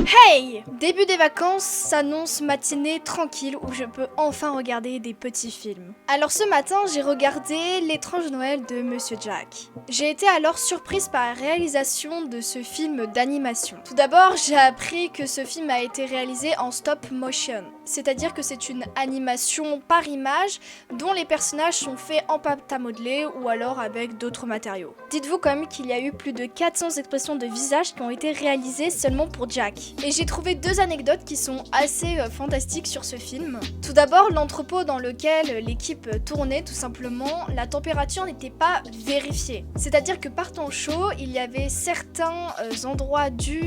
Hey! Début des vacances s'annonce matinée tranquille où je peux enfin regarder des petits films. Alors ce matin, j'ai regardé L'étrange Noël de Monsieur Jack. J'ai été alors surprise par la réalisation de ce film d'animation. Tout d'abord, j'ai appris que ce film a été réalisé en stop motion, c'est-à-dire que c'est une animation par image dont les personnages sont faits en pâte à modeler ou alors avec d'autres matériaux. Dites-vous quand même qu'il y a eu plus de 400 expressions de visage qui ont été réalisées seulement pour Jack. Et j'ai trouvé deux anecdotes qui sont assez fantastiques sur ce film. Tout d'abord, l'entrepôt dans lequel l'équipe tournait, tout simplement, la température n'était pas vérifiée. C'est-à-dire que par temps chaud, il y avait certains endroits du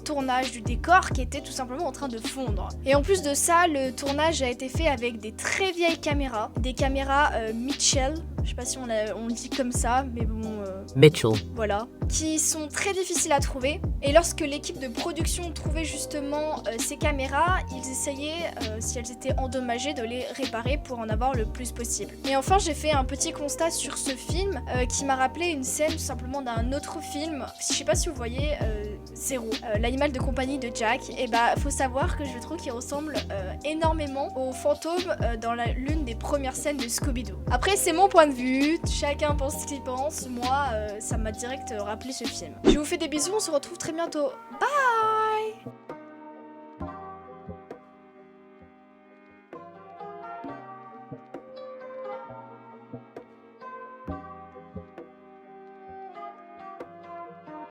tournage du décor qui étaient tout simplement en train de fondre. Et en plus de ça, le tournage a été fait avec des très vieilles caméras, des caméras Mitchell. Je sais pas si on le dit comme ça, mais bon... Mitchell. Voilà. Qui sont très difficiles à trouver. Et lorsque l'équipe de production trouvait justement ces caméras, ils essayaient, si elles étaient endommagées, de les réparer pour en avoir le plus possible. Et enfin, j'ai fait un petit constat sur ce film qui m'a rappelé une scène tout simplement d'un autre film. Je sais pas si vous voyez Zéro, l'animal de compagnie de Jack. Et bah, faut savoir que je trouve qu'il ressemble énormément au fantôme dans l'une des premières scènes de Scooby-Doo. Après, c'est mon point de vue, chacun pense ce qu'il pense. Moi, ça m'a direct rappelé ce film. Je vous fais des bisous, on se retrouve très bientôt. Bye!